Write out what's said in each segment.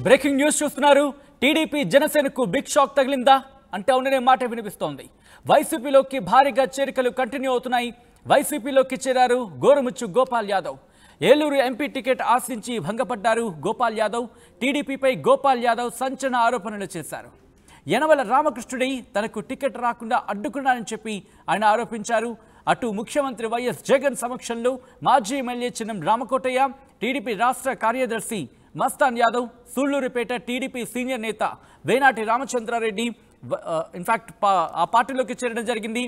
Breaking news చూస్తున్నారు. TDP జనసేనకు big shock తగిలిందా అంటే అవుననే మాట వినిపిస్తోంది. వైసీపీలోకి భారీగా చేరికలు కంటిన్యూ అవుతున్నాయి. వైసీపీలోకి చేరారు గోరుముచ్చు గోపాల్ యాదవ్. ఏలూరు ఎంపీ టికెట్ ఆశించి భంగపడ్డారు గోపాల్ యాదవ్. టీడీపీపై గోపాల్ యాదవ్ సంచలన ఆరోపణలు చేశారు. యనమల రామకృష్ణుడి తనకు టికెట్ రాకుండా అడ్డుకున్నారని చెప్పి ఆయన ఆరోపించారు. అటు ముఖ్యమంత్రి వైఎస్ జగన్ సమక్షంలో మాజీ ఎమ్మెల్యే చిన్నం రామకోటయ్య, టీడీపీ రాష్ట్ర కార్యదర్శి మస్తాన్ యాదవ్, సూళ్లూరుపేట టీడీపీ సీనియర్ నేత వేనాటి రామచంద్రారెడ్డి ఇన్ఫాక్ట్ ఆ పార్టీలోకి చేరడం జరిగింది.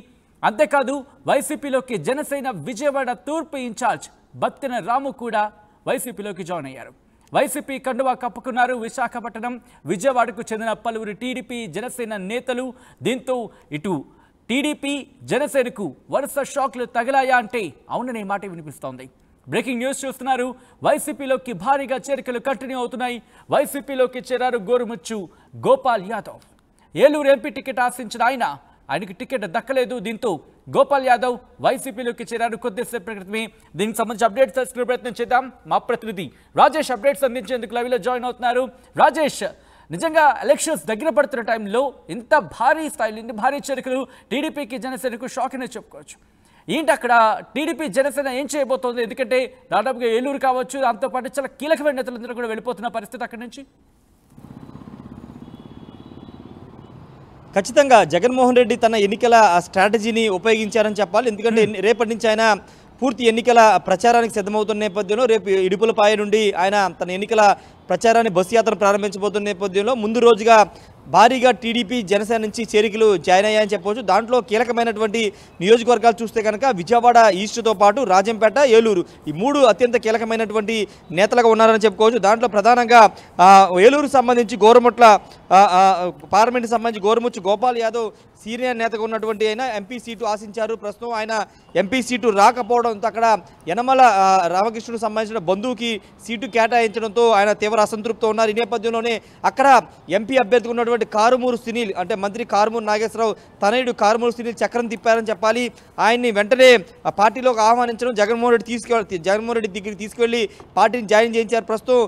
అంతేకాదు వైసీపీలోకి జనసేన విజయవాడ తూర్పు ఇన్ఛార్జ్ బత్తిన రాము కూడా వైసీపీలోకి జాయిన్ అయ్యారు. వైసీపీ కండువా కప్పుకున్నారు విశాఖపట్నం, విజయవాడకు చెందిన పలువురు టీడీపీ జనసేన నేతలు. దీంతో ఇటు టీడీపీ జనసేనకు వరుస షాక్లు తగిలాయా అంటే అవుననే మాట వినిపిస్తోంది. బ్రేకింగ్ న్యూస్ చూస్తున్నారు. వైసీపీలోకి భారీగా చేరికలు కంటిన్యూ అవుతున్నాయి. వైసీపీలోకి చేరారు గోరుముచ్చు గోపాల్ యాదవ్. ఏలూరు ఎంపీ టికెట్ ఆశించిన ఆయనకి టికెట్ దక్కలేదు. దీంతో గోపాల్ యాదవ్ వైసీపీలోకి చేరారు. కొద్దిసేపు క్రితమే దీనికి సంబంధించి అప్డేట్స్ తెలుసుకునే ప్రయత్నం చేద్దాం. మా ప్రతినిధి రాజేష్ అప్డేట్స్ అందించేందుకు లైవ్లో జాయిన్ అవుతున్నారు. రాజేష్, నిజంగా ఎలక్షన్స్ దగ్గర పడుతున్న టైంలో ఇంత భారీ స్థాయిలో ఇంత భారీ చేరికలు టీడీపీకి జనసేనకు షాక్ అనే చెప్పుకోవచ్చు. ఏంటి అక్కడ టీడీపీ జనసేన ఏం చేయబోతోంది? ఎందుకంటే దాదాపుగా ఏలూరు కావచ్చు, దాంతోపాటు చాలా కీలకమైన నేతలందరూ కూడా వెళ్ళిపోతున్న పరిస్థితి అక్కడి నుంచి. ఖచ్చితంగా జగన్మోహన్ రెడ్డి తన ఎన్నికల స్ట్రాటజీని ఉపయోగించారని చెప్పాలి. ఎందుకంటే రేపటి నుంచి ఆయన పూర్తి ఎన్నికల ప్రచారానికి సిద్ధమవుతున్న నేపథ్యంలో రేపు ఇడుపులపాయ నుండి ఆయన తన ఎన్నికల ప్రచారాన్ని బస్సు యాత్ర ప్రారంభించబోతున్న నేపథ్యంలో ముందు రోజుగా భారీగా టీడీపీ జనసేన నుంచి చేరికలు జాయిన్ అయ్యాయని చెప్పవచ్చు. దాంట్లో కీలకమైనటువంటి నియోజకవర్గాలు చూస్తే కనుక విజయవాడ ఈస్ట్తో పాటు రాజంపేట, ఏలూరు ఈ మూడు అత్యంత కీలకమైనటువంటి నేతలుగా ఉన్నారని చెప్పుకోవచ్చు. దాంట్లో ప్రధానంగా ఏలూరు సంబంధించి గోరుముట్ల పార్లమెంట్ సంబంధించి గోరుముచ్చు గోపాల్ యాదవ్ సీనియర్ నేతగా ఉన్నటువంటి ఆయన ఎంపీ సీటు ఆశించారు. ప్రస్తుతం ఆయన ఎంపీ సీటు రాకపోవడంతో అక్కడ యనమల రామకృష్ణుడికి సంబంధించిన బంధువుకి సీటు కేటాయించడంతో ఆయన తీవ్ర అసంతృప్తితో ఉన్నారు. ఈ నేపథ్యంలోనే అక్కడ ఎంపీ అభ్యర్థిగా ఉన్నటువంటి కారుమూరు సునీల్ అంటే మంత్రి కారుమూరు నాగేశ్వరరావు తనయుడు కారుమూరు సునీల్ చక్రం తిప్పారని చెప్పాలి. ఆయన్ని వెంటనే పార్టీలోకి ఆహ్వానించడం, జగన్మోహన్ రెడ్డి దగ్గరికి తీసుకెళ్లి పార్టీని జాయిన్ చేయించారు. ప్రస్తుతం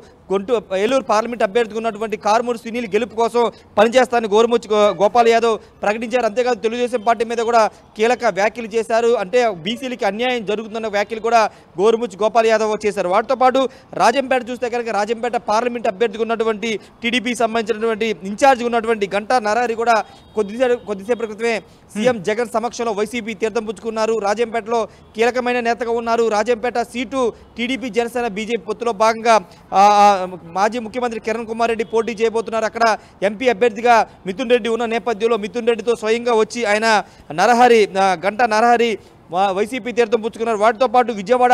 ఏలూరు పార్లమెంట్ అభ్యర్థిగా ఉన్నటువంటి కారుమూరు సునీల్ గెలుపు కోసం పనిచేస్తానని గోరుముచ్చు గోపాల్ యాదవ్ ప్రకటించారు. అంతేకాదు తెలుగుదేశం పార్టీ మీద కూడా కీలక వ్యాఖ్యలు చేశారు. అంటే బీసీలకి అన్యాయం జరుగుతున్న వ్యాఖ్యలు కూడా గోరుముచ్చు గోపాల్ యాదవ్ చేశారు. వాటితో పాటు రాజంపేట చూస్తే కనుక రాజంపేట పార్లమెంట్ అభ్యర్థిగా ఉన్నటువంటి టీడీపీ సంబంధించినటువంటి ఇన్ఛార్జ్గా ఉన్నటువంటి గంటా నరహరి కూడా కొద్దిసేపటి క్రితమే సీఎం జగన్ సమక్షంలో వైసీపీ తీర్థం పుచ్చుకున్నారు. రాజంపేటలో కీలకమైన నేతగా ఉన్నారు. Rajampet seat TDP Janasena BJP పొత్తులో భాగంగా మాజీ ముఖ్యమంత్రి కిరణ్ కుమార్ రెడ్డి పోటీ చేయబోతున్నారు. అక్కడ ఎంపీ అభ్యర్థిగా మిథున్ రెడ్డి ఉన్న నేపథ్యంలో మిథున్ రెడ్డితో స్వయంగా వచ్చి ఆయన గంటా నరహరి వైసీపీ తీర్థం పుచ్చుకున్నారు. వాటితో పాటు విజయవాడ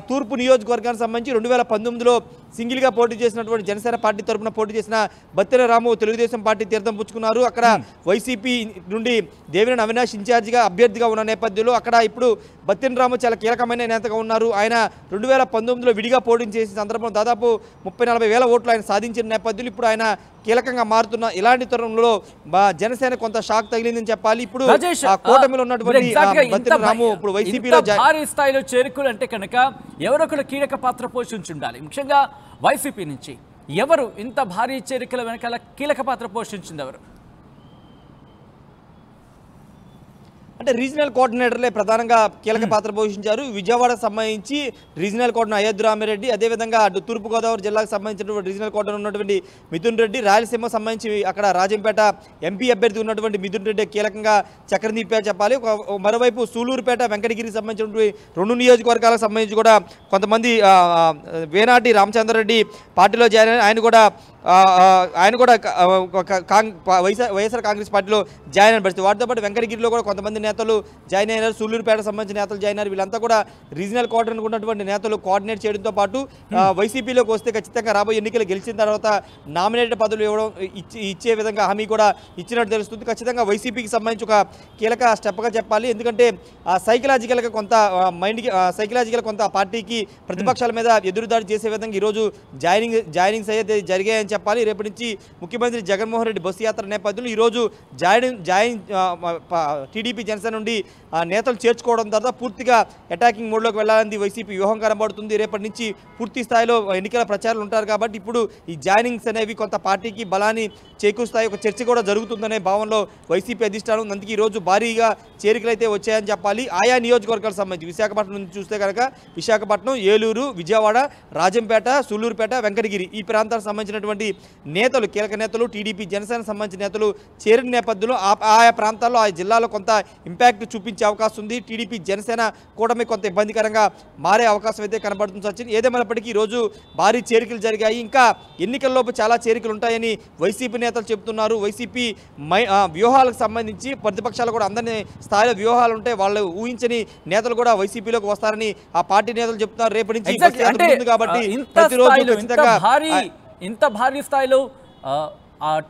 తూర్పు నియోజకవర్గానికి సంబంధించి 2019లో సింగిల్గా పోటీ చేసినటువంటి జనసేన పార్టీ తరఫున పోటీ చేసిన బత్తిన రాము తెలుగుదేశం పార్టీ తీర్థం పుచ్చుకున్నారు. అక్కడ వైసీపీ నుండి దేవినేని అవినాష్ ఇన్ఛార్జిగా అభ్యర్థిగా ఉన్న నేపథ్యంలో అక్కడ ఇప్పుడు బత్తిన రాము చాలా కీలకమైన నేతగా ఉన్నారు. ఆయన 2019లో విడిగా పోటీ చేసిన సందర్భంలో దాదాపు 30-40 వేల ఓట్లు ఆయన సాధించిన నేపథ్యంలో ఇప్పుడు ఆయన కీలకంగా మారుతున్న ఇలాంటి తరుణంలో జనసేన కొంత షాక్ తగిలిందని చెప్పాలి. ఇప్పుడు కూటమిలో ఉన్నటువంటి బత్తిన రాము ఇప్పుడు వైసీపీలో భారీ స్థాయిలో చేరుకులు అంటే కనుక ఎవరొకరు కీలక పాత్ర పోషించి ఉండాలి. ముఖ్యంగా వైసీపీ నుంచి ఎవరు ఇంత భారీ చేరికల వెనకాల కీలక పాత్ర పోషించింది ఎవరు? అంటే రీజనల్ కోఆర్డినేటర్లే ప్రధానంగా కీలక పాత్ర పోషించారు. విజయవాడకు సంబంధించి రీజనల్ కోఆర్డినేటర్ అయోధ్య రామిరెడ్డి, అదేవిధంగా అటు తూర్పుగోదావరి జిల్లాకు సంబంధించినటువంటి రీజనల్ కోఆర్డినేటర్ ఉన్నటువంటి మిథున్ రెడ్డి, రాయలసీమ సంబంధించి అక్కడ రాజంపేట ఎంపీ అభ్యర్థి ఉన్నటువంటి మిథున్ రెడ్డి కీలకంగా చక్రం తిప్పారు చెప్పాలి. మరోవైపు సూళ్లూరుపేట వెంకటగిరికి సంబంధించినటువంటి 2 నియోజకవర్గాలకు సంబంధించి కూడా కొంతమంది వేనాటి రామచంద్రారెడ్డి పార్టీలో జాయిన్ అయ్యారు. ఆయన కూడా వైఎస్ఆర్ కాంగ్రెస్ పార్టీలో జాయిన్ అయిన పరిస్థితి. వాటితో పాటు వెంకటగిరిలో కూడా కొంతమంది నేతలు జాయిన్ అయినారు. సూళ్లూరుపేట సంబంధించిన నేతలు జాయిన్ అయ్యారు. వీళ్ళంతా కూడా రీజనల్ కోఆర్డినేటర్ ఉన్నటువంటి నేతలు కోఆర్డినేట్ చేయడంతో పాటు వైసీపీలోకి వస్తే ఖచ్చితంగా రాబోయే ఎన్నికలు గెలిచిన తర్వాత నామినేటెడ్ పదవులు ఇచ్చే విధంగా హామీ కూడా ఇచ్చినట్టు తెలుస్తుంది. ఖచ్చితంగా వైసీపీకి సంబంధించి ఒక కీలక స్టెప్గా చెప్పాలి. ఎందుకంటే సైకలాజికల్గా కొంత పార్టీకి ప్రతిపక్షాల మీద ఎదురుదాడి చేసే విధంగా ఈరోజు జాయినింగ్స్ అయితే జరిగాయని చెప్పాలి. రేపటి నుంచి ముఖ్యమంత్రి జగన్మోహన్ రెడ్డి బస్సు యాత్ర నేపథ్యంలో ఈరోజు టీడీపీ జనసేన నుండి నేతలు చేర్చుకోవడం తర్వాత పూర్తిగా అటాకింగ్ మోడ్లోకి వెళ్ళాలని వైసీపీ వ్యూహం కనబడుతుంది. రేపటి నుంచి పూర్తి స్థాయిలో ఎన్నికల ప్రచారాలు ఉంటారు కాబట్టి ఇప్పుడు ఈ జాయినింగ్స్ అనేవి కొంత పార్టీకి బలాన్ని చేకూరుస్తాయి. ఒక చర్చ కూడా జరుగుతుందనే భావనలో వైసీపీ అధిష్టానం. అందుకే ఈరోజు భారీగా చేరికలు అయితే వచ్చాయని చెప్పాలి. ఆయా నియోజకవర్గాలకు సంబంధించి విశాఖపట్నం నుంచి చూస్తే కనుక విశాఖపట్నం, ఏలూరు, విజయవాడ, రాజంపేట, సూళ్లూరుపేట, వెంకటగిరి ఈ ప్రాంతాలకు సంబంధించినటువంటి నేతలు, కీలక నేతలు, టీడీపీ జనసేన సంబంధించిన నేతలు చేరిన నేపథ్యంలో ఆయా ప్రాంతాల్లో ఆ జిల్లాలో కొంత ఇంపాక్ట్ చూపించే అవకాశం ఉంది. టీడీపీ జనసేన కూటమి కొంత ఇబ్బందికరంగా మారే అవకాశం అయితే కనబడుతుంది. సచిన్, ఏదేమైనప్పటికీ ఈరోజు భారీ చేరికలు జరిగాయి. ఇంకా ఎన్నికల్లోపు చాలా చేరికలు ఉంటాయని వైసీపీ నేతలు చెబుతున్నారు. వైసీపీ వ్యూహాలకు సంబంధించి ప్రతిపక్షాలు కూడా అందరినీ స్థాయిలో వ్యూహాలు ఉంటాయి. వాళ్ళు ఊహించని నేతలు కూడా వైసీపీలోకి వస్తారని ఆ పార్టీ నేతలు చెప్తున్నారు. రేపటి నుంచి కాబట్టి ఇంత భారీ స్థాయిలో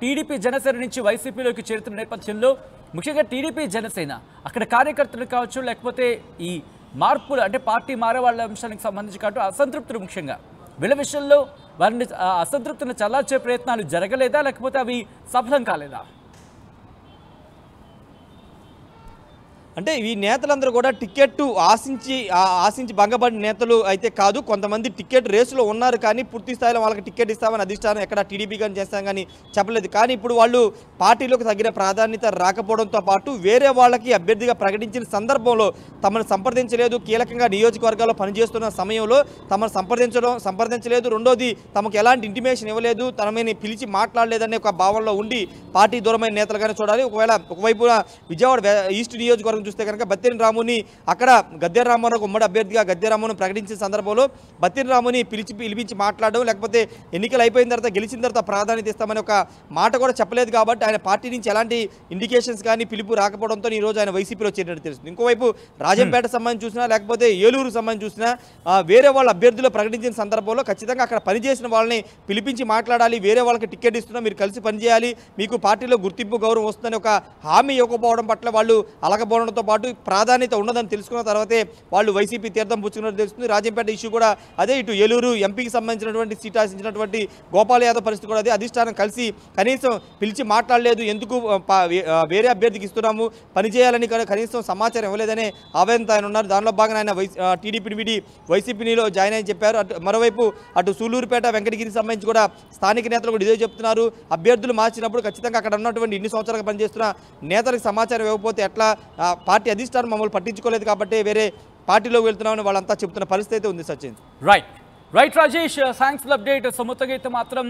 టీడీపీ జనసేన నుంచి వైసీపీలోకి చేరుతున్న నేపథ్యంలో ముఖ్యంగా టీడీపీ జనసేన అక్కడ కార్యకర్తలు కావచ్చు, లేకపోతే ఈ మార్పులు అంటే పార్టీ మారే వాళ్ళ అంశానికి సంబంధించి కావచ్చు అసంతృప్తులు, ముఖ్యంగా వీళ్ళ విషయంలో వారిని అసంతృప్తిని చల్లార్చే ప్రయత్నాలు జరగలేదా, లేకపోతే అవి సఫలం కాలేదా? అంటే ఈ నేతలందరూ కూడా టికెట్ ఆశించి భంగపడిన నేతలు అయితే కాదు. కొంతమంది టికెట్ రేసులో ఉన్నారు కానీ పూర్తి స్థాయిలో వాళ్ళకి టికెట్ ఇస్తామని అధిష్టానం ఎక్కడ టీడీపీ కానీ చేస్తాం కానీ చెప్పలేదు. కానీ ఇప్పుడు వాళ్ళు పార్టీలోకి తగిన ప్రాధాన్యత రాకపోవడంతో పాటు వేరే వాళ్ళకి అభ్యర్థిగా ప్రకటించిన సందర్భంలో తమను సంప్రదించలేదు. కీలకంగా నియోజకవర్గాల్లో పనిచేస్తున్న సమయంలో తమను సంప్రదించలేదు. రెండోది తమకు ఎలాంటి ఇంటిమేషన్ ఇవ్వలేదు, తనని పిలిచి మాట్లాడలేదనే ఒక భావనలో ఉండి పార్టీ దూరమైన నేతలుగానే చూడాలి. ఒకవైపు విజయవాడ ఈస్ట్ నియోజకవర్గం చూస్తే కనుక బత్తిని రాముని అక్కడ గద్దె రామ్మోహన్ ఉమ్మడి అభ్యర్థిగా గద్దె రామ్మోహన్ ప్రకటించిన సందర్భంలో బత్తిని రాముని పిలిపించి మాట్లాడడం, లేకపోతే ఎన్నికలు అయిపోయిన తర్వాత గెలిచిన తర్వాత ప్రాధాన్యత ఇస్తామని ఒక మాట కూడా చెప్పలేదు. కాబట్టి ఆయన పార్టీ నుంచి ఎలాంటి ఇండికేషన్స్ కానీ పిలుపు రాకపోవడంతో ఈ రోజు ఆయన వైసీపీలో చేరినట్టు తెలుస్తుంది. ఇంకోవైపు రాజంపేట సంబంధించి చూసినా, లేకపోతే ఏలూరు సంబంధించి చూసినా వేరే వాళ్ళ అభ్యర్థులు ప్రకటించిన సందర్భంలో ఖచ్చితంగా అక్కడ పనిచేసిన వాళ్ళని పిలిపించి మాట్లాడాలి. వేరే వాళ్ళకి టికెట్ ఇస్తున్నా, మీరు కలిసి పనిచేయాలి, మీకు పార్టీలో గుర్తింపు గౌరవం వస్తుందని ఒక హామీ ఇవ్వకపోవడం పట్ల వాళ్ళు అలగబోవడంతో పాటు ప్రాధాన్యత ఉండదని తెలుసుకున్న తర్వాతే వాళ్ళు వైసీపీ తీర్థం పుచ్చుకున్నట్టు తెలుస్తుంది. రాజంపేట ఇష్యూ కూడా అదే. ఇటు ఏలూరు ఎంపీకి సంబంధించినటువంటి సీట్ ఆశించినటువంటి గోపాల్ యాదవ్ పరిస్థితి కూడా అదే. అధిష్టానం కలిసి కనీసం పిలిచి మాట్లాడలేదు, ఎందుకు వేరే అభ్యర్థికి ఇస్తున్నాము, పనిచేయాలని కనీసం సమాచారం ఇవ్వలేదనే ఆవేదనతో ఆయన ఉన్నారు. దానిలో భాగంగా ఆయన టీడీపీని వీడి వైసీపీలో జాయిన్ అని చెప్పారు. మరోవైపు అటు సూళ్లూరుపేట, వెంకటగిరికి సంబంధించి కూడా స్థానిక నేతలు కూడా ఇదే చెప్తున్నారు. అభ్యర్థులు మార్చినప్పుడు ఖచ్చితంగా అక్కడ ఉన్నటువంటి ఇన్ని సంవత్సరాలుగా పనిచేస్తున్న నేతలకు సమాచారం ఇవ్వకపోతే ఎట్లా, పార్టీ అధిష్టానం మమ్మల్ని పట్టించుకోలేదు కాబట్టి వేరే పార్టీలోకి వెళ్తున్నామని వాళ్ళంతా చెప్తున్న పరిస్థితి అయితే ఉంది. Sachin, right Rajesh, thanks for update. మొత్తంగా అయితే మాత్రం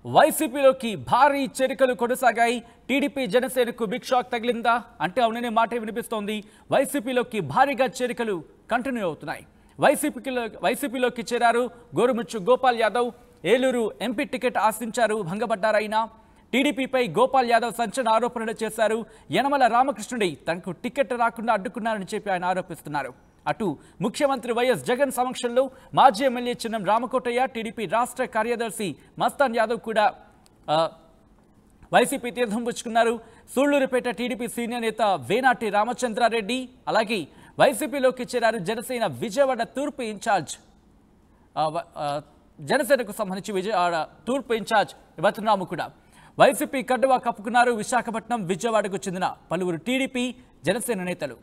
వైసీపీలోకి భారీ చేరికలు కొనసాగాయి. టీడీపీ జనసేనకు బిగ్ షాక్ తగిలిందా అంటే అవుననే మాటే వినిపిస్తోంది. వైసీపీలోకి భారీగా చేరికలు కంటిన్యూ అవుతున్నాయి. వైసీపీలోకి చేరారు గోరుముచ్చు గోపాల్ యాదవ్. ఏలూరు ఎంపీ టికెట్ ఆశించారు, భంగపడ్డారైనా. టీడీపీపై గోపాల్ యాదవ్ సంచలన ఆరోపణలు చేశారు. యనమల రామకృష్ణుడి తనకు టికెట్ రాకుండా అడ్డుకున్నారని చెప్పి ఆయన ఆరోపిస్తున్నారు. అటు ముఖ్యమంత్రి వైఎస్ జగన్ సమక్షంలో మాజీ ఎమ్మెల్యే చిన్నం రామకోటయ్య, టీడీపీ రాష్ట్ర కార్యదర్శి మస్తాన్ యాదవ్ కూడా వైసీపీ తీర్థం పుచ్చుకున్నారు. సూళ్లూరుపేట టీడీపీ సీనియర్ నేత వేనాటి రామచంద్రారెడ్డి, అలాగే వైసీపీలోకి చేరారు జనసేన విజయవాడ తూర్పు ఇన్ఛార్జ్, జనసేనకు సంబంధించి విజయవాడ తూర్పు ఇన్ఛార్జ్ బతునాము కూడా వైసీపీ కండువా కప్పుకున్నారు. విశాఖపట్నం, విజయవాడకు చెందిన పలువురు టీడీపీ జనసేన నేతలు.